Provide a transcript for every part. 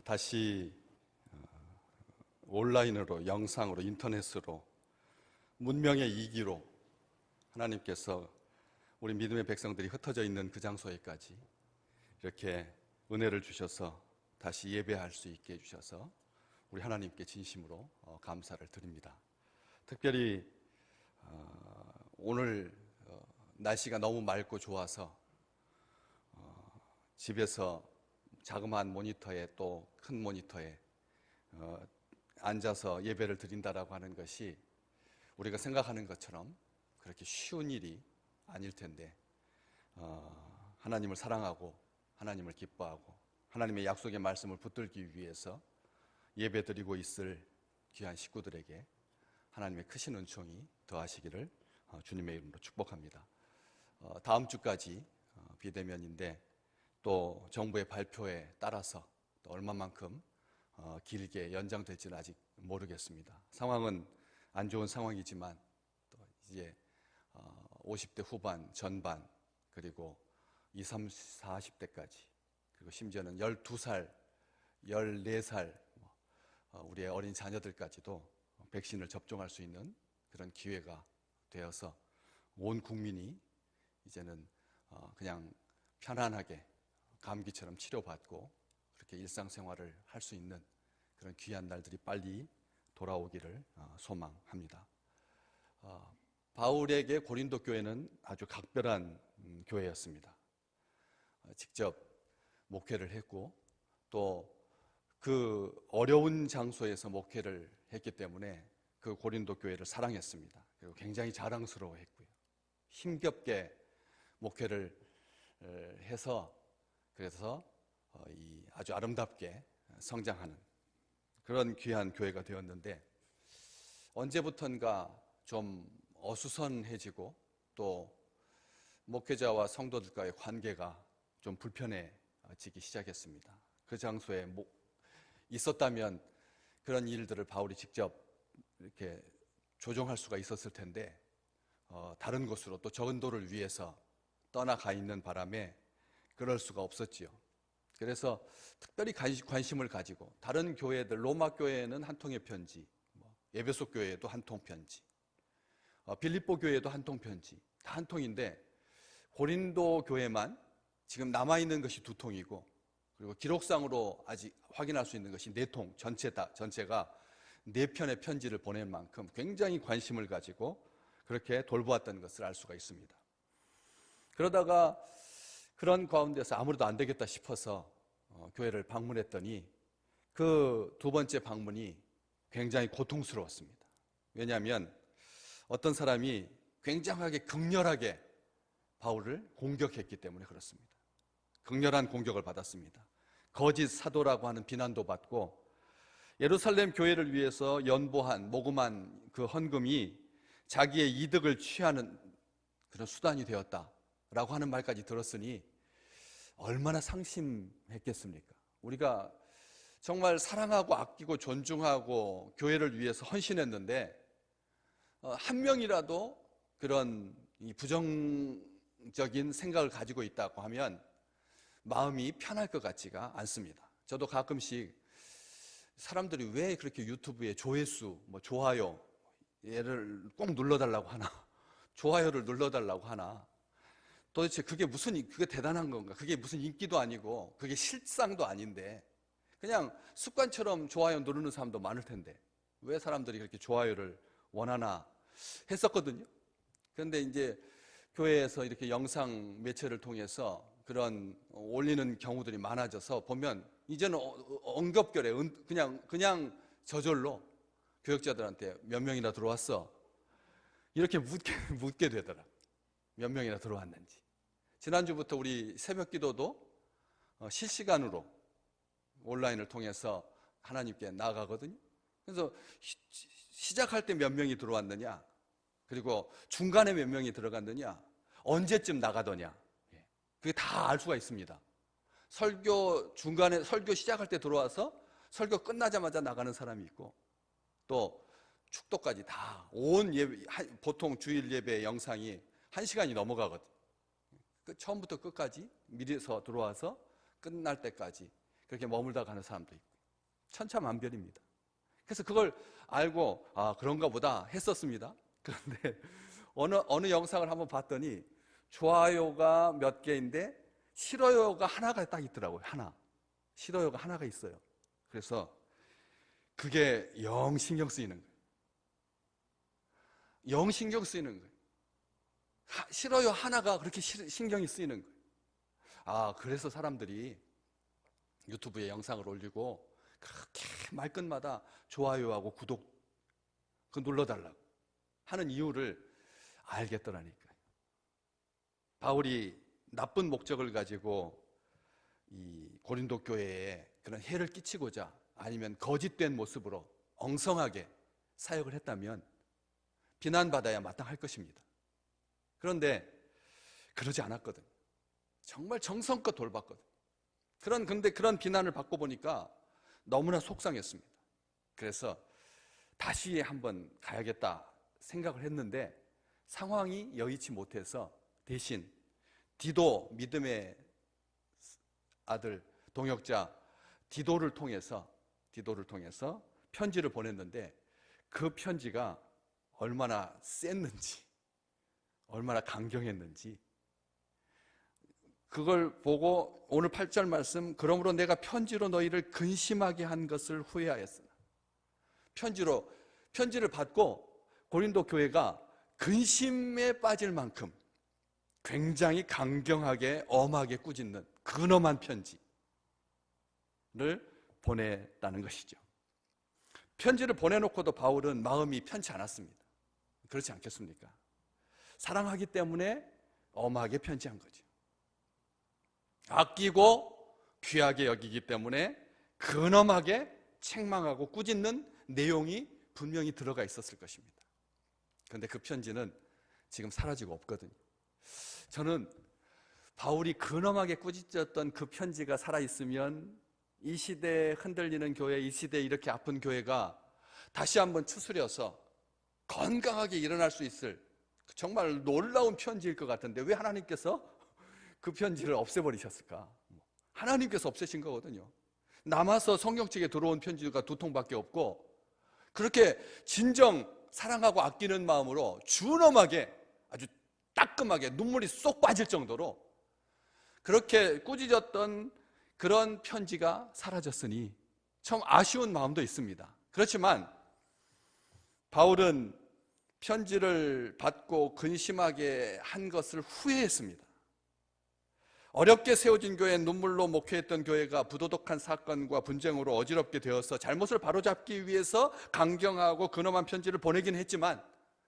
다시 온라인으로, 영상으로, 인터넷으로, 문명의 이기로 하나님께서 우리 믿음의 백성들이 흩어져 있는 그 장소에까지 이렇게 은혜를 주셔서 다시 예배할 수 있게 해주셔서 우리 하나님께 진심으로 감사를 드립니다. 특별히 오늘 날씨가 너무 맑고 좋아서 집에서 자그마한 모니터에 또 큰 모니터에 앉아서 예배를 드린다라고 하는 것이 우리가 생각하는 것처럼 그렇게 쉬운 일이 아닐 텐데 하나님을 사랑하고 하나님을 기뻐하고 하나님의 약속의 말씀을 붙들기 위해서 예배드리고 있을 귀한 식구들에게 하나님의 크신 은총이 더하시기를 주님의 이름으로 축복합니다. 다음 주까지 비대면인데 또 정부의 발표에 따라서 또 얼마만큼 길게 연장될지는 아직 모르겠습니다. 상황은 안 좋은 상황이지만 또 이제 50대 후반, 전반, 그리고 20, 30, 40대까지 그리고 심지어는 12살, 14살 우리의 어린 자녀들까지도 백신을 접종할 수 있는 그런 기회가 되어서 온 국민이 이제는 그냥 편안하게 감기처럼 치료받고 그렇게 일상생활을 할 수 있는 그런 귀한 날들이 빨리 돌아오기를 소망합니다. 바울에게 고린도 교회는 아주 각별한 교회였습니다. 직접 목회를 했고 또 그 어려운 장소에서 목회를 했기 때문에 그 고린도 교회를 사랑했습니다. 그리고 굉장히 자랑스러워했고요. 힘겹게 목회를 해서 그래서 아주 아름답게 성장하는 그런 귀한 교회가 되었는데 언제부턴가 좀 어수선해지고 또 목회자와 성도들과의 관계가 좀 불편해지기 시작했습니다. 그 장소에 있었다면 그런 일들을 바울이 직접 이렇게 조정할 수가 있었을 텐데 다른 곳으로 또 전도를 위해서 떠나가 있는 바람에 그럴 수가 없었지요. 그래서 특별히 관심을 가지고 다른 교회들, 로마 교회는 한 통의 편지, 에베소 교회에도 한 통 편지, 빌립보 교회에도 한 통 편지, 다 한 통인데 고린도 교회만 지금 남아있는 것이 2통이고 그리고 기록상으로 아직 확인할 수 있는 것이 4통, 전체가 4편의 편지를 보낸 만큼 굉장히 관심을 가지고 그렇게 돌보았던 것을 알 수가 있습니다. 그러다가 그런 가운데서 아무래도 안 되겠다 싶어서 교회를 방문했더니 그 2번째 방문이 굉장히 고통스러웠습니다. 왜냐하면 어떤 사람이 굉장하게 극렬하게 바울을 공격했기 때문에 그렇습니다. 극렬한 공격을 받았습니다. 거짓 사도라고 하는 비난도 받고 예루살렘 교회를 위해서 모금한 그 헌금이 자기의 이득을 취하는 그런 수단이 되었다라고 하는 말까지 들었으니 얼마나 상심했겠습니까? 우리가 정말 사랑하고 아끼고 존중하고 교회를 위해서 헌신했는데 한 명이라도 그런 부정적인 생각을 가지고 있다고 하면 마음이 편할 것 같지가 않습니다. 저도 가끔씩 사람들이 왜 그렇게 유튜브에 조회수, 좋아요 얘를 꼭 눌러달라고 하나, 좋아요를 눌러달라고 하나, 도대체 그게 대단한 건가? 그게 무슨 인기도 아니고 그게 실상도 아닌데 그냥 습관처럼 좋아요 누르는 사람도 많을 텐데 왜 사람들이 그렇게 좋아요를 원하나 했었거든요. 그런데 이제 교회에서 이렇게 영상 매체를 통해서 그런 올리는 경우들이 많아져서 보면 이제는 엉겁결에 그냥 저절로 교역자들한테 몇 명이나 들어왔어 이렇게 묻게 되더라. 몇 명이나 들어왔는지. 지난주부터 우리 새벽 기도도 실시간으로 온라인을 통해서 하나님께 나아가거든요. 그래서 시작할 때 몇 명이 들어왔느냐, 그리고 중간에 몇 명이 들어갔느냐, 언제쯤 나가더냐, 그게 다 알 수가 있습니다. 중간에 설교 시작할 때 들어와서 설교 끝나자마자 나가는 사람이 있고 또 축도까지 다 보통 주일 예배 영상이 1시간이 넘어가거든. 처음부터 끝까지 미리서 들어와서 끝날 때까지 그렇게 머물다 가는 사람도 있고 천차만별입니다. 그래서 그걸 알고 그런가 보다 했었습니다. 그런데 어느 영상을 한번 봤더니 좋아요가 몇 개인데 싫어요가 하나가 딱 있더라고요. 하나. 싫어요가 하나가 있어요. 그래서 그게 영 신경 쓰이는 거예요. 영 신경 쓰이는 거예요. 싫어요 하나가 그렇게 신경이 쓰이는 거예요. 그래서 사람들이 유튜브에 영상을 올리고 그렇게 말끝마다 좋아요하고 구독 눌러달라고 하는 이유를 알겠더라니까요. 바울이 나쁜 목적을 가지고 이 고린도 교회에 그런 해를 끼치고자 아니면 거짓된 모습으로 엉성하게 사역을 했다면 비난받아야 마땅할 것입니다. 그런데 그러지 않았거든. 정말 정성껏 돌봤거든. 근데 그런 비난을 받고 보니까 너무나 속상했습니다. 그래서 다시 한번 가야겠다 생각을 했는데 상황이 여의치 못해서 대신 디도, 믿음의 아들 동역자 디도를 통해서 편지를 보냈는데 그 편지가 얼마나 셌는지, 얼마나 강경했는지 그걸 보고 오늘 8절 말씀, 그러므로 내가 편지로 너희를 근심하게 한 것을 후회하였으나. 편지를 받고 고린도 교회가 근심에 빠질 만큼 굉장히 강경하게 엄하게 꾸짖는 근엄한 편지를 보냈다는 것이죠. 편지를 보내놓고도 바울은 마음이 편치 않았습니다. 그렇지 않겠습니까? 사랑하기 때문에 엄하게 편지한 거죠. 아끼고 귀하게 여기기 때문에 근엄하게 책망하고 꾸짖는 내용이 분명히 들어가 있었을 것입니다. 그런데 그 편지는 지금 사라지고 없거든요. 저는 바울이 근엄하게 꾸짖었던 그 편지가 살아있으면 이 시대에 흔들리는 교회, 이 시대에 이렇게 아픈 교회가 다시 한번 추스려서 건강하게 일어날 수 있을 정말 놀라운 편지일 것 같은데 왜 하나님께서 그 편지를 없애버리셨을까? 하나님께서 없애신 거거든요. 남아서 성경책에 들어온 편지가 2통밖에 없고 그렇게 진정 사랑하고 아끼는 마음으로 준엄하게 아주 따끔하게 눈물이 쏙 빠질 정도로 그렇게 꾸짖었던 그런 편지가 사라졌으니 참 아쉬운 마음도 있습니다. 그렇지만 바울은 편지를 받고 근심하게 한 것을 후회했습니다. 어렵게 세워진 교회, 눈물로 목회했던 교회가 부도덕한 사건과 분쟁으로 어지럽게 되어서 잘못을 바로잡기 위해서 강경하고 근엄한 편지를 보내긴 했지만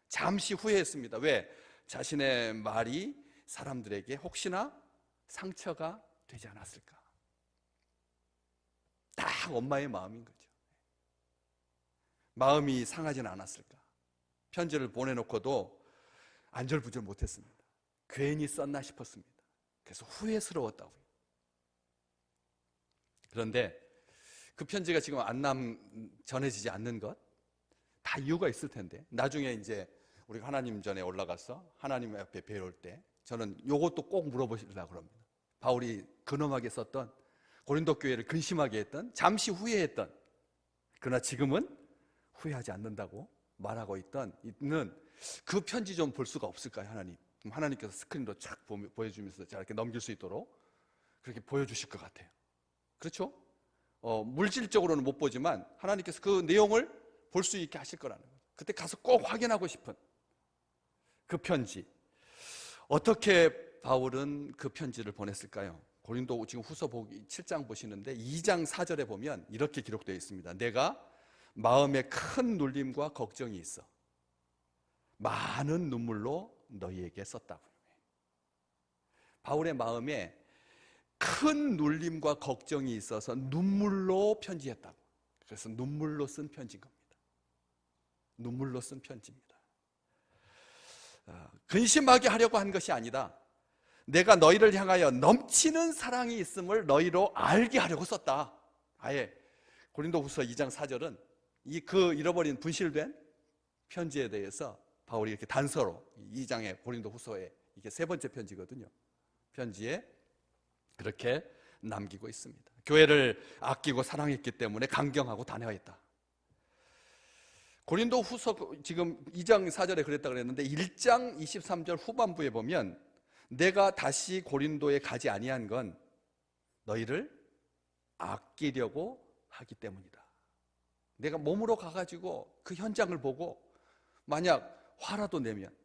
잠시 후회했습니다. 왜? 자신의 말이 사람들에게 혹시나 상처가 되지 않았을까? 딱 엄마의 마음인 거죠. 마음이 상하지는 않았을까? 편지를 보내놓고도 안절부절 못했습니다. 괜히 썼나 싶었습니다. 그래서 후회스러웠다고요. 그런데 그 편지가 지금 전해지지 않는 것, 다 이유가 있을 텐데 나중에 이제 우리가 하나님 전에 올라가서 하나님 앞에 뵈올 때 저는 이것도 꼭 물어보시려고 합니다. 바울이 근엄하게 썼던 고린도 교회를 근심하게 했던, 잠시 후회했던, 그러나 지금은 후회하지 않는다고 말하고 있는 그 편지 좀 볼 수가 없을까요? 하나님께서 스크린으로 착 보여주면서 자 이렇게 넘길 수 있도록 그렇게 보여주실 것 같아요. 그렇죠? 물질적으로는 못 보지만 하나님께서 그 내용을 볼 수 있게 하실 거라는 거죠. 그때 가서 꼭 확인하고 싶은 그 편지. 어떻게 바울은 그 편지를 보냈을까요? 고린도 지금 후서 7장 보시는데 2장 4절에 보면 이렇게 기록되어 있습니다. 내가 마음에 큰 눌림과 걱정이 있어 많은 눈물로 너희에게 썼다고요. 바울의 마음에 큰 눌림과 걱정이 있어서 눈물로 편지했다고. 그래서 눈물로 쓴 편지인 겁니다. 눈물로 쓴 편지입니다. 근심하게 하려고 한 것이 아니다. 내가 너희를 향하여 넘치는 사랑이 있음을 너희로 알게 하려고 썼다. 아예 고린도후서 2장 4절은 그 잃어버린 분실된 편지에 대해서 바울이 이렇게 단서로 2장의 고린도후서에 이게 세 번째 편지거든요. 편지에 그렇게 남기고 있습니다. 교회를 아끼고 사랑했기 때문에 강경하고 단호했다. 고린도 후서 지금 2장 4절에 그랬다 그랬는데 1장 23절 후반부에 보면 내가 다시 고린도에 가지 아니한 건 너희를 아끼려고 하기 때문이다. 내가 몸으로 가가지고 그 현장을 보고 만약 화라도 내면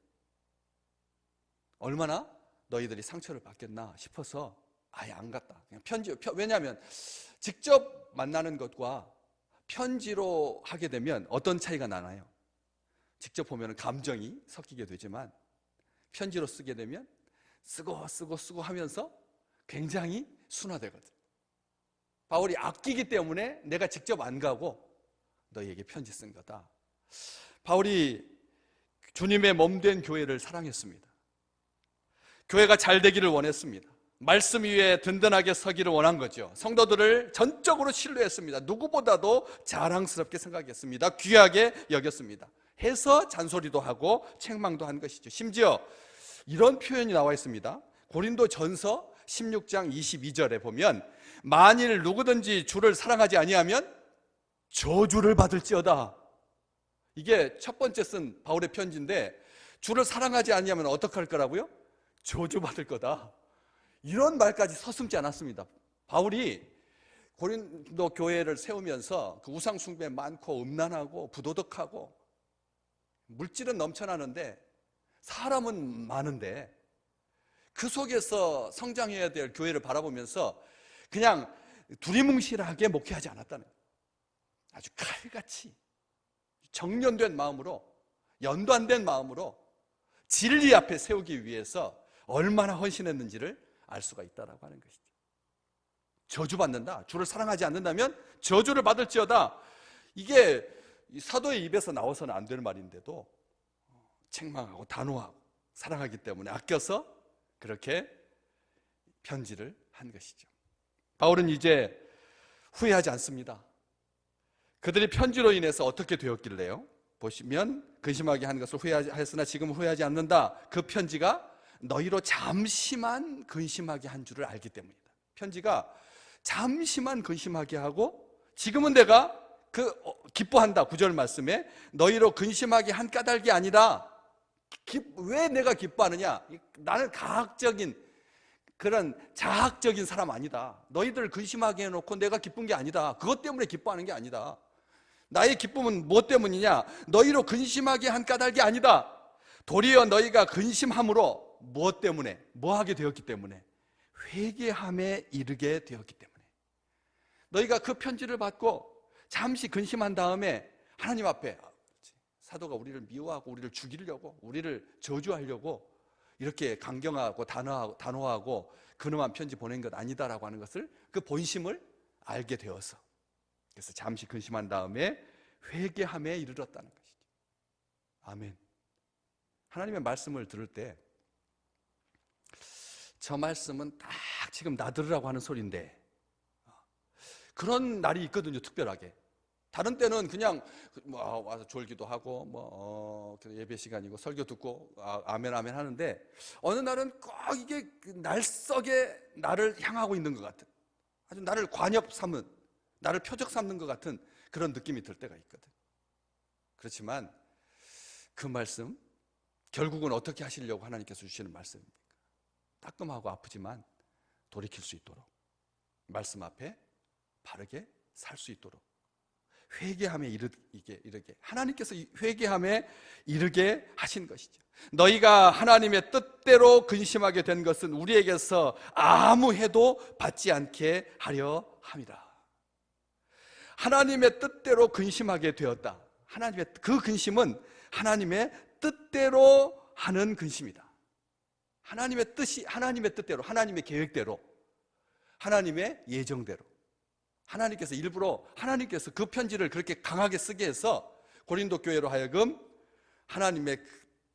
얼마나 너희들이 상처를 받겠나 싶어서 아예 안 갔다. 그냥 왜냐하면 직접 만나는 것과 편지로 하게 되면 어떤 차이가 나나요? 직접 보면 감정이 섞이게 되지만 편지로 쓰게 되면 쓰고 하면서 굉장히 순화되거든. 바울이 아끼기 때문에 내가 직접 안 가고 너희에게 편지 쓴 거다. 바울이 주님의 몸된 교회를 사랑했습니다. 교회가 잘 되기를 원했습니다. 말씀 위에 든든하게 서기를 원한 거죠. 성도들을 전적으로 신뢰했습니다. 누구보다도 자랑스럽게 생각했습니다. 귀하게 여겼습니다. 해서 잔소리도 하고 책망도 한 것이죠. 심지어 이런 표현이 나와 있습니다. 고린도 전서 16장 22절에 보면 만일 누구든지 주를 사랑하지 아니하면 저주를 받을지어다. 이게 첫 번째 쓴 바울의 편지인데 주를 사랑하지 아니하면 어떡할 거라고요? 저주받을 거다. 이런 말까지 서슴지 않았습니다. 바울이 고린도 교회를 세우면서 그 우상 숭배 많고 음란하고 부도덕하고 물질은 넘쳐나는데 사람은 많은데 그 속에서 성장해야 될 교회를 바라보면서 그냥 두리뭉실하게 목회하지 않았다는 거예요. 아주 칼같이 정련된 마음으로, 연단된 마음으로 진리 앞에 세우기 위해서 얼마나 헌신했는지를 알 수가 있다라고 하는 것이죠. 저주받는다. 주를 사랑하지 않는다면 저주를 받을지어다. 이게 사도의 입에서 나와서는 안 될 말인데도 책망하고 단호하고 사랑하기 때문에 아껴서 그렇게 편지를 한 것이죠. 바울은 이제 후회하지 않습니다. 그들이 편지로 인해서 어떻게 되었길래요? 보시면 근심하게 한 것을 후회하였으나 지금 후회하지 않는다. 그 편지가 너희로 잠시만 근심하게 한 줄을 알기 때문이다. 편지가 잠시만 근심하게 하고 지금은 내가 기뻐한다. 9절 말씀에 너희로 근심하게 한 까닭이 아니라 왜 내가 기뻐하느냐? 나는 그런 자학적인 사람 아니다. 너희들을 근심하게 해놓고 내가 기쁜 게 아니다. 그것 때문에 기뻐하는 게 아니다. 나의 기쁨은 무엇 때문이냐? 너희로 근심하게 한 까닭이 아니다. 도리어 너희가 근심함으로 무엇 때문에? 뭐하게 되었기 때문에? 회개함에 이르게 되었기 때문에. 너희가 그 편지를 받고 잠시 근심한 다음에 하나님 앞에 사도가 우리를 미워하고 우리를 죽이려고 우리를 저주하려고 이렇게 강경하고 단호하고 근엄한 편지 보낸 것 아니다라고 하는 것을 그 본심을 알게 되어서 그래서 잠시 근심한 다음에 회개함에 이르렀다는 것이죠. 아멘. 하나님의 말씀을 들을 때 저 말씀은 딱 지금 나 들으라고 하는 소리인데 그런 날이 있거든요. 특별하게. 다른 때는 그냥 와서 졸기도 하고 예배 시간이고 설교 듣고 아멘 아멘 하는데 어느 날은 꼭 이게 날썩에 나를 향하고 있는 것 같은, 아주 나를 관엽 삼은, 나를 표적 삼는 것 같은 그런 느낌이 들 때가 있거든. 그렇지만 그 말씀 결국은 어떻게 하시려고 하나님께서 주시는 말씀입니까? 따끔하고 아프지만 돌이킬 수 있도록, 말씀 앞에 바르게 살 수 있도록, 회개함에 이르게 하나님께서 회개함에 이르게 하신 것이죠. 너희가 하나님의 뜻대로 근심하게 된 것은 우리에게서 아무 해도 받지 않게 하려 함이라. 하나님의 뜻대로 근심하게 되었다. 하나님의 그 근심은 하나님의 뜻대로 하는 근심이다. 하나님의 뜻이 하나님의 뜻대로, 하나님의 계획대로, 하나님의 예정대로 하나님께서 일부러 하나님께서 그 편지를 그렇게 강하게 쓰게 해서 고린도 교회로 하여금 하나님의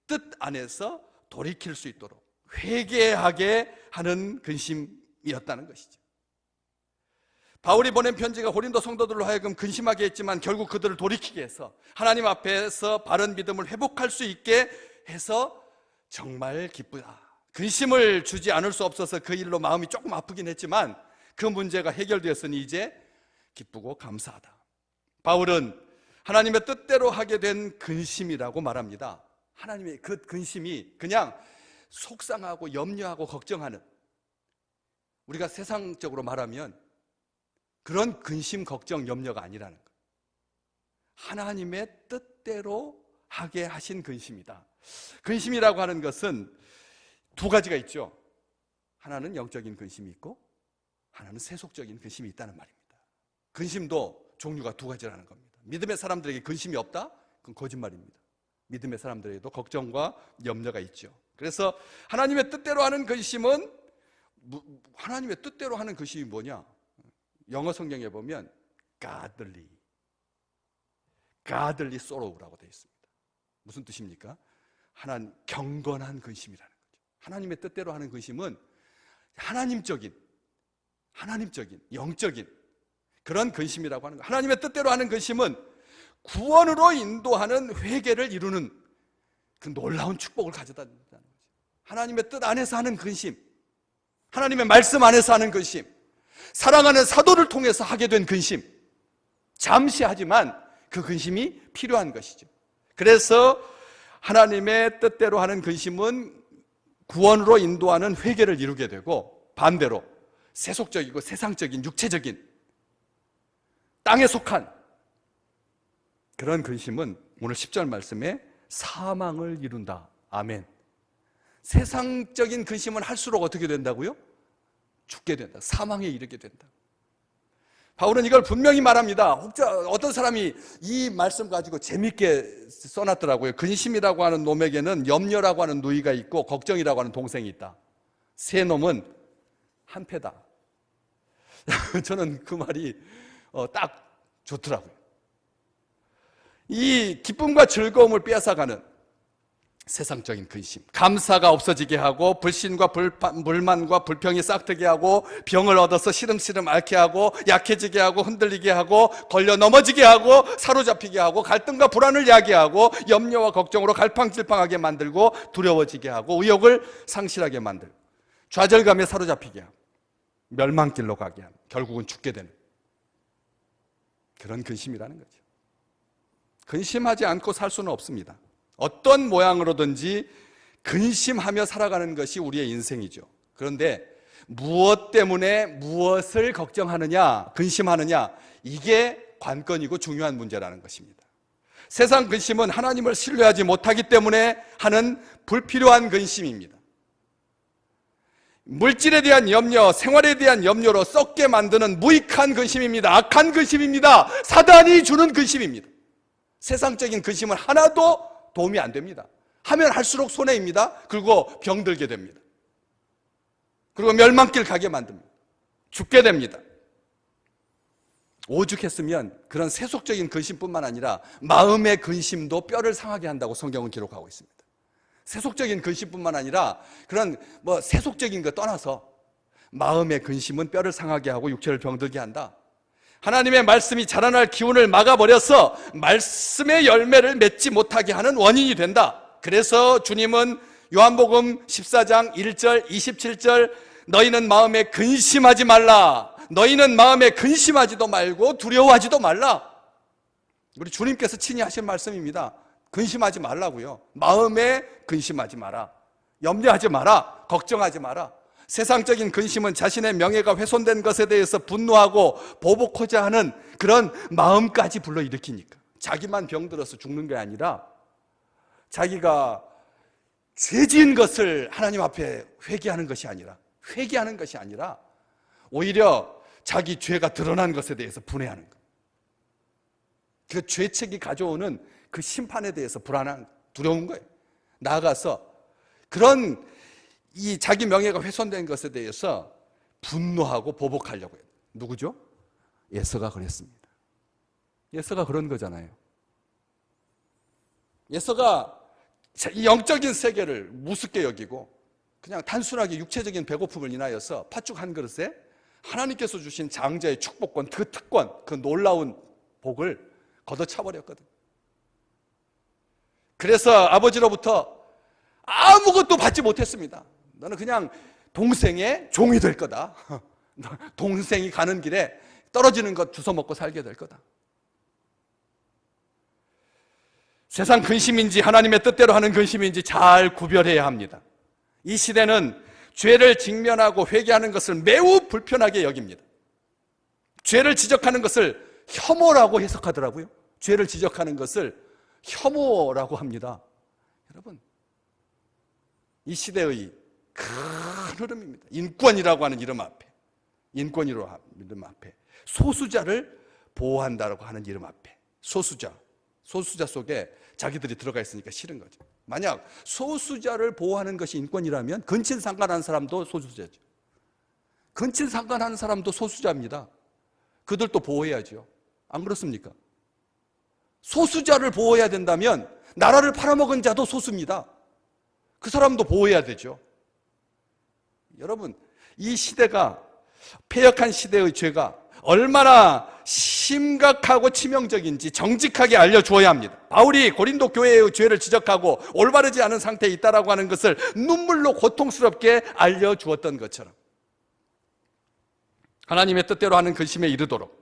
뜻 안에서 돌이킬 수 있도록 회개하게 하는 근심이었다는 것이죠. 바울이 보낸 편지가 고린도 성도들로 하여금 근심하게 했지만 결국 그들을 돌이키게 해서 하나님 앞에서 바른 믿음을 회복할 수 있게 해서 정말 기쁘다. 근심을 주지 않을 수 없어서 그 일로 마음이 조금 아프긴 했지만 그 문제가 해결되었으니 이제 기쁘고 감사하다. 바울은 하나님의 뜻대로 하게 된 근심이라고 말합니다. 하나님의 그 근심이 그냥 속상하고 염려하고 걱정하는, 우리가 세상적으로 말하면 그런 근심, 걱정, 염려가 아니라는 거예요. 하나님의 뜻대로 하게 하신 근심이다. 근심이라고 하는 것은 두 가지가 있죠. 하나는 영적인 근심이 있고 하나는 세속적인 근심이 있다는 말입니다. 근심도 종류가 두 가지라는 겁니다. 믿음의 사람들에게 근심이 없다? 그건 거짓말입니다. 믿음의 사람들에게도 걱정과 염려가 있죠. 그래서 하나님의 뜻대로 하는 근심은, 하나님의 뜻대로 하는 근심이 뭐냐? 영어 성경에 보면 godly sorrow라고 되어 있습니다. 무슨 뜻입니까? 하나님 경건한 근심이라는 거죠. 하나님의 뜻대로 하는 근심은 하나님적인 영적인 그런 근심이라고 하는 거예요. 하나님의 뜻대로 하는 근심은 구원으로 인도하는 회개를 이루는 그 놀라운 축복을 가져다 준다는 거죠. 하나님의 뜻 안에서 하는 근심, 하나님의 말씀 안에서 하는 근심, 사랑하는 사도를 통해서 하게 된 근심, 잠시 하지만 그 근심이 필요한 것이죠. 그래서 하나님의 뜻대로 하는 근심은 구원으로 인도하는 회개를 이루게 되고, 반대로 세속적이고 세상적인 육체적인 땅에 속한 그런 근심은 오늘 10절 말씀에 사망을 이룬다. 아멘. 세상적인 근심은 할수록 어떻게 된다고요? 죽게 된다. 사망에 이르게 된다. 바울은 이걸 분명히 말합니다. 어떤 사람이 이 말씀 가지고 재밌게 써놨더라고요. 근심이라고 하는 놈에게는 염려라고 하는 누이가 있고 걱정이라고 하는 동생이 있다. 세 놈은 한패다. 저는 그 말이 딱 좋더라고요. 이 기쁨과 즐거움을 빼앗아가는 세상적인 근심, 감사가 없어지게 하고 불신과 불만과 불평이 싹트게 하고 병을 얻어서 시름시름 앓게 하고 약해지게 하고 흔들리게 하고 걸려 넘어지게 하고 사로잡히게 하고 갈등과 불안을 야기하고 염려와 걱정으로 갈팡질팡하게 만들고 두려워지게 하고 의욕을 상실하게 만들고 좌절감에 사로잡히게 하고 멸망길로 가게 하고 결국은 죽게 되는 그런 근심이라는 거죠. 근심하지 않고 살 수는 없습니다. 어떤 모양으로든지 근심하며 살아가는 것이 우리의 인생이죠. 그런데 무엇 때문에 무엇을 걱정하느냐, 근심하느냐, 이게 관건이고 중요한 문제라는 것입니다. 세상 근심은 하나님을 신뢰하지 못하기 때문에 하는 불필요한 근심입니다. 물질에 대한 염려, 생활에 대한 염려로 썩게 만드는 무익한 근심입니다. 악한 근심입니다. 사단이 주는 근심입니다. 세상적인 근심은 하나도 도움이 안 됩니다. 하면 할수록 손해입니다. 그리고 병들게 됩니다. 그리고 멸망길 가게 만듭니다. 죽게 됩니다. 오죽했으면 그런 세속적인 근심뿐만 아니라 마음의 근심도 뼈를 상하게 한다고 성경은 기록하고 있습니다. 세속적인 근심뿐만 아니라 그런 세속적인 거 떠나서 마음의 근심은 뼈를 상하게 하고 육체를 병들게 한다. 하나님의 말씀이 자라날 기운을 막아버려서 말씀의 열매를 맺지 못하게 하는 원인이 된다. 그래서 주님은 요한복음 14장 1절 27절 너희는 마음에 근심하지 말라. 너희는 마음에 근심하지도 말고 두려워하지도 말라. 우리 주님께서 친히 하신 말씀입니다. 근심하지 말라고요. 마음에 근심하지 마라. 염려하지 마라. 걱정하지 마라. 세상적인 근심은 자신의 명예가 훼손된 것에 대해서 분노하고 보복하자 하는 그런 마음까지 불러일으키니까 자기만 병들어서 죽는 게 아니라 자기가 죄 지은 것을 하나님 앞에 회개하는 것이 아니라 오히려 자기 죄가 드러난 것에 대해서 분해하는 것. 그 죄책이 가져오는 그 심판에 대해서 두려운 거예요. 나아가서 그런 이 자기 명예가 훼손된 것에 대해서 분노하고 보복하려고 해요. 누구죠? 예서가 그랬습니다. 예서가 그런 거잖아요. 예서가 이 영적인 세계를 무섭게 여기고 그냥 단순하게 육체적인 배고픔을 인하여서 팥죽 한 그릇에 하나님께서 주신 장자의 축복권, 그 특권, 그 놀라운 복을 걷어차버렸거든. 그래서 아버지로부터 아무것도 받지 못했습니다. 너는 그냥 동생의 종이 될 거다. 동생이 가는 길에 떨어지는 것 주워 먹고 살게 될 거다. 세상 근심인지 하나님의 뜻대로 하는 근심인지 잘 구별해야 합니다. 이 시대는 죄를 직면하고 회개하는 것을 매우 불편하게 여깁니다. 죄를 지적하는 것을 혐오라고 해석하더라고요. 죄를 지적하는 것을 혐오라고 합니다. 여러분, 이 시대의 큰 흐름입니다. 인권이라고 하는 이름 앞에, 인권이라고 하는 이름 앞에, 소수자를 보호한다라고 하는 이름 앞에, 소수자 속에 자기들이 들어가 있으니까 싫은 거죠. 만약 소수자를 보호하는 것이 인권이라면 근친상간하는 사람도 소수자죠. 근친상간하는 사람도 소수자입니다. 그들도 보호해야죠. 안 그렇습니까? 소수자를 보호해야 된다면 나라를 팔아먹은 자도 소수입니다. 그 사람도 보호해야 되죠. 여러분, 이 시대가, 패역한 시대의 죄가 얼마나 심각하고 치명적인지 정직하게 알려주어야 합니다. 바울이 고린도 교회의 죄를 지적하고 올바르지 않은 상태에 있다라고 하는 것을 눈물로 고통스럽게 알려주었던 것처럼 하나님의 뜻대로 하는 근심에 이르도록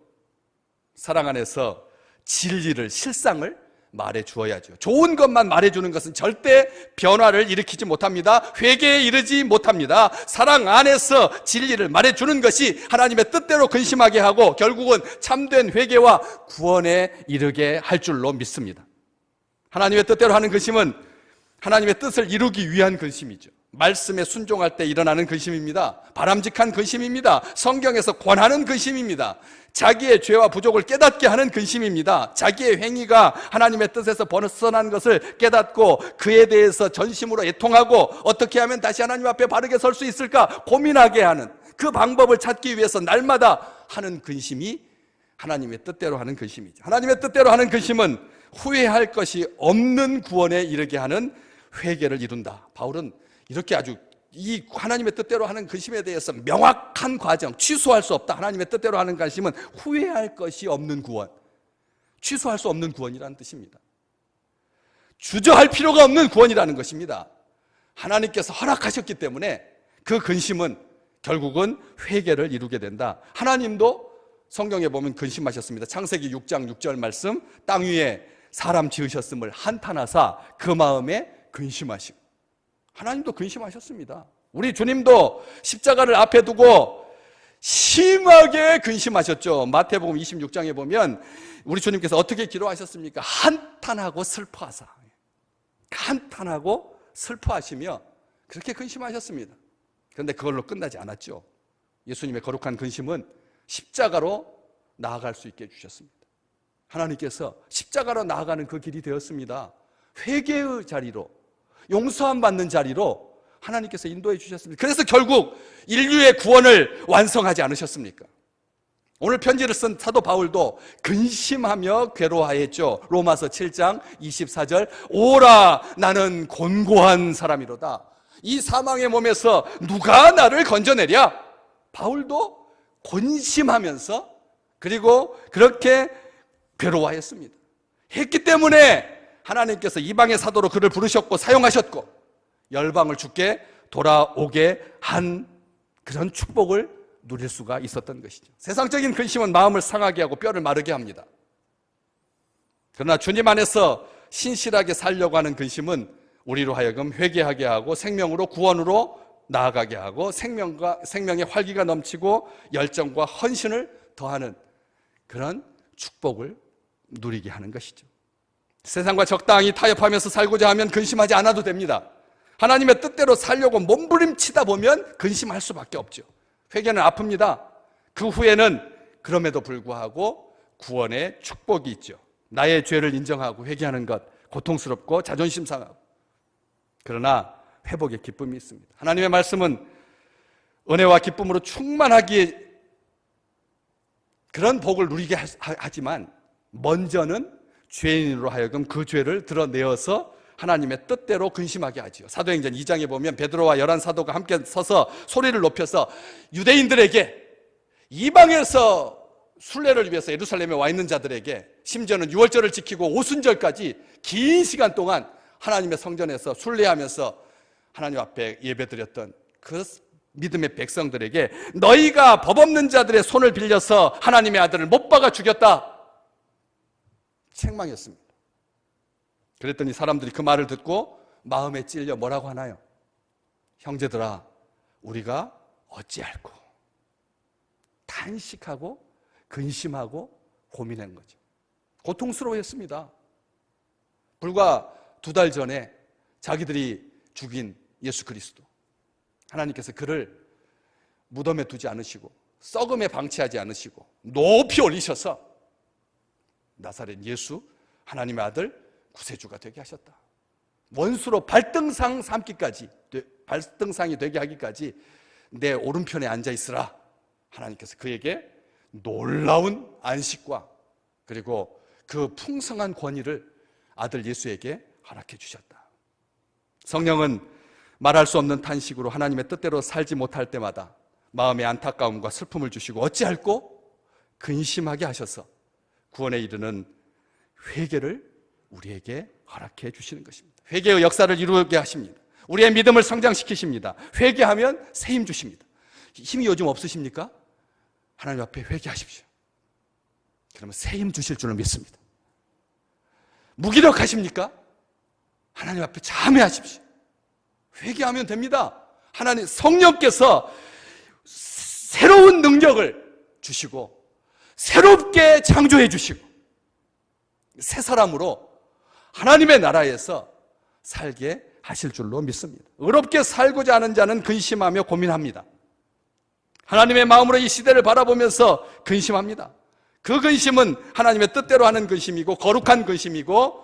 사랑 안에서 진리를, 실상을 말해주어야죠. 좋은 것만 말해주는 것은 절대 변화를 일으키지 못합니다. 회개에 이르지 못합니다. 사랑 안에서 진리를 말해주는 것이 하나님의 뜻대로 근심하게 하고 결국은 참된 회개와 구원에 이르게 할 줄로 믿습니다. 하나님의 뜻대로 하는 근심은 하나님의 뜻을 이루기 위한 근심이죠. 말씀에 순종할 때 일어나는 근심입니다. 바람직한 근심입니다. 성경에서 권하는 근심입니다. 자기의 죄와 부족을 깨닫게 하는 근심입니다. 자기의 행위가 하나님의 뜻에서 벗어난 것을 깨닫고 그에 대해서 전심으로 애통하고 어떻게 하면 다시 하나님 앞에 바르게 설 수 있을까 고민하게 하는 그 방법을 찾기 위해서 날마다 하는 근심이 하나님의 뜻대로 하는 근심이죠. 하나님의 뜻대로 하는 근심은 후회할 것이 없는 구원에 이르게 하는 회개를 이룬다. 바울은 이렇게 아주 이 하나님의 뜻대로 하는 근심에 대해서 명확한 과정, 취소할 수 없다. 하나님의 뜻대로 하는 근심은 후회할 것이 없는 구원, 취소할 수 없는 구원이라는 뜻입니다. 주저할 필요가 없는 구원이라는 것입니다. 하나님께서 허락하셨기 때문에 그 근심은 결국은 회개를 이루게 된다. 하나님도 성경에 보면 근심하셨습니다. 창세기 6장 6절 말씀, 땅 위에 사람 지으셨음을 한탄하사 그 마음에 근심하시고, 하나님도 근심하셨습니다. 우리 주님도 십자가를 앞에 두고 심하게 근심하셨죠. 마태복음 26장에 보면 우리 주님께서 어떻게 기도하셨습니까? 한탄하고 슬퍼하사, 한탄하고 슬퍼하시며 그렇게 근심하셨습니다. 그런데 그걸로 끝나지 않았죠. 예수님의 거룩한 근심은 십자가로 나아갈 수 있게 해주셨습니다. 하나님께서 십자가로 나아가는 그 길이 되었습니다. 회개의 자리로, 용서함 받는 자리로 하나님께서 인도해 주셨습니다. 그래서 결국 인류의 구원을 완성하지 않으셨습니까? 오늘 편지를 쓴 사도 바울도 근심하며 괴로워하였죠. 로마서 7장 24절, 오라 나는 곤고한 사람이로다. 이 사망의 몸에서 누가 나를 건져내랴? 바울도 근심하면서 그리고 그렇게 괴로워했습니다. 했기 때문에 하나님께서 이방의 사도로 그를 부르셨고 사용하셨고 열방을 주께 돌아오게 한 그런 축복을 누릴 수가 있었던 것이죠. 세상적인 근심은 마음을 상하게 하고 뼈를 마르게 합니다. 그러나 주님 안에서 신실하게 살려고 하는 근심은 우리로 하여금 회개하게 하고 생명으로 구원으로 나아가게 하고 생명의 활기가 넘치고 열정과 헌신을 더하는 그런 축복을 누리게 하는 것이죠. 세상과 적당히 타협하면서 살고자 하면 근심하지 않아도 됩니다. 하나님의 뜻대로 살려고 몸부림치다 보면 근심할 수밖에 없죠. 회개는 아픕니다. 그 후에는 그럼에도 불구하고 구원의 축복이 있죠. 나의 죄를 인정하고 회개하는 것 고통스럽고 자존심 상하고, 그러나 회복의 기쁨이 있습니다. 하나님의 말씀은 은혜와 기쁨으로 충만하기에 그런 복을 누리게 하지만 먼저는 죄인으로 하여금 그 죄를 드러내어서 하나님의 뜻대로 근심하게 하지요. 사도행전 2장에 보면 베드로와 11사도가 함께 서서 소리를 높여서 유대인들에게, 이방에서 순례를 위해서 예루살렘에 와 있는 자들에게, 심지어는 유월절을 지키고 오순절까지 긴 시간 동안 하나님의 성전에서 순례하면서 하나님 앞에 예배드렸던 그 믿음의 백성들에게 너희가 법 없는 자들의 손을 빌려서 하나님의 아들을 못 박아 죽였다. 책망했습니다. 그랬더니 사람들이 그 말을 듣고 마음에 찔려 뭐라고 하나요? 형제들아, 우리가 어찌할꼬? 탄식하고 근심하고 고민한 거죠. 고통스러워했습니다. 불과 2달 전에 자기들이 죽인 예수 그리스도, 하나님께서 그를 무덤에 두지 않으시고 썩음에 방치하지 않으시고 높이 올리셔서 나사렛 예수, 하나님의 아들 구세주가 되게 하셨다. 원수로 발등상이 되게 하기까지 내 오른편에 앉아 있으라. 하나님께서 그에게 놀라운 안식과 그리고 그 풍성한 권위를 아들 예수에게 허락해 주셨다. 성령은 말할 수 없는 탄식으로 하나님의 뜻대로 살지 못할 때마다 마음의 안타까움과 슬픔을 주시고 어찌할꼬? 근심하게 하셔서 구원에 이르는 회개를 우리에게 허락해 주시는 것입니다. 회개의 역사를 이루게 하십니다. 우리의 믿음을 성장시키십니다. 회개하면 새 힘 주십니다. 힘이 요즘 없으십니까? 하나님 앞에 회개하십시오. 그러면 새 힘 주실 줄을 믿습니다. 무기력하십니까? 하나님 앞에 자매하십시오. 회개하면 됩니다. 하나님 성령께서 새로운 능력을 주시고 새롭게 창조해 주시고 새 사람으로 하나님의 나라에서 살게 하실 줄로 믿습니다. 의롭게 살고자 하는 자는 근심하며 고민합니다. 하나님의 마음으로 이 시대를 바라보면서 근심합니다. 그 근심은 하나님의 뜻대로 하는 근심이고 거룩한 근심이고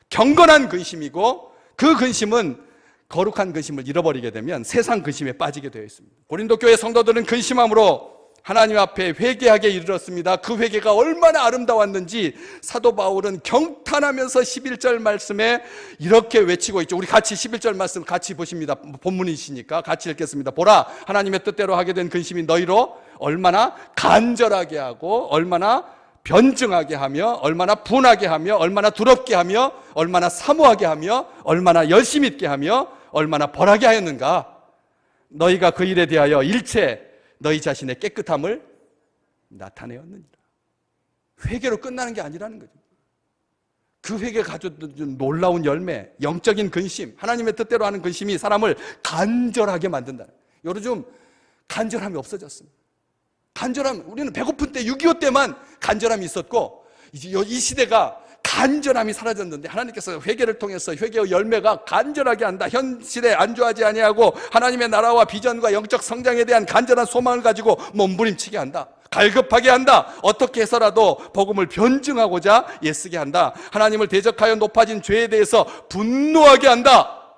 경건한 근심이고, 그 근심은 거룩한 근심을 잃어버리게 되면 세상 근심에 빠지게 되어 있습니다. 고린도 교회 성도들은 근심함으로 하나님 앞에 회개하게 이르렀습니다. 그 회개가 얼마나 아름다웠는지 사도 바울은 경탄하면서 11절 말씀에 이렇게 외치고 있죠. 우리 같이 11절 말씀 같이 보십니다. 본문이시니까 같이 읽겠습니다. 보라, 하나님의 뜻대로 하게 된 근심이 너희로 얼마나 간절하게 하고 얼마나 변증하게 하며 얼마나 분하게 하며 얼마나 두렵게 하며 얼마나 사모하게 하며 얼마나 열심 있게 하며 얼마나 벌하게 하였는가. 너희가 그 일에 대하여 일체 너희 자신의 깨끗함을 나타내었느니라. 회개로 끝나는 게 아니라는 거죠. 그 회개가 가져준 놀라운 열매, 영적인 근심, 하나님의 뜻대로 하는 근심이 사람을 간절하게 만든다. 요즘 간절함이 없어졌습니다. 간절함, 우리는 배고픈 때 6.25 때만 간절함이 있었고 이제 이 시대가 간절함이 사라졌는데 하나님께서 회개를 통해서 회개의 열매가 간절하게 한다. 현실에 안주하지 아니하고 하나님의 나라와 비전과 영적 성장에 대한 간절한 소망을 가지고 몸부림치게 한다. 갈급하게 한다. 어떻게 해서라도 복음을 변증하고자 애쓰게 한다. 하나님을 대적하여 높아진 죄에 대해서 분노하게 한다.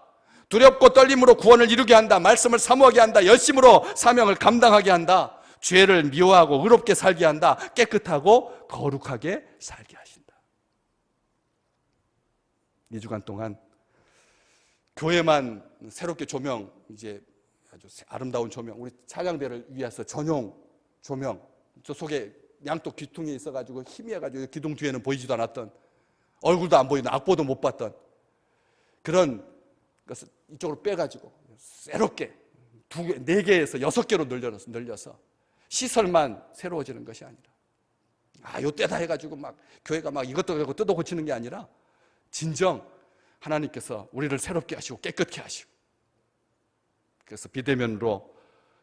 두렵고 떨림으로 구원을 이루게 한다. 말씀을 사모하게 한다. 열심으로 사명을 감당하게 한다. 죄를 미워하고 의롭게 살게 한다. 깨끗하고 거룩하게 살게 하신다. 2주간 동안 교회만 새롭게 조명, 이제 아주 아름다운 조명, 우리 찬양대를 위해서 전용 조명, 저 속에 양쪽 귀퉁이에 있어가지고 희미해가지고 기둥 뒤에는 보이지도 않았던, 얼굴도 안 보이는, 악보도 못 봤던 그런 것을 이쪽으로 빼가지고 새롭게 2개, 4개에서 6개로 늘려서 시설만 새로워지는 것이 아니라 요때다 해가지고 막 교회가 막 이것도 뜯어 고치는 게 아니라 진정 하나님께서 우리를 새롭게 하시고 깨끗게 하시고, 그래서 비대면으로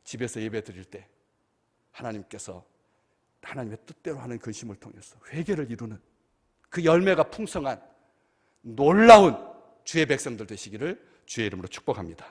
집에서 예배 드릴 때 하나님께서 하나님의 뜻대로 하는 근심을 통해서 회개를 이루는 그 열매가 풍성한 놀라운 주의 백성들 되시기를 주의 이름으로 축복합니다.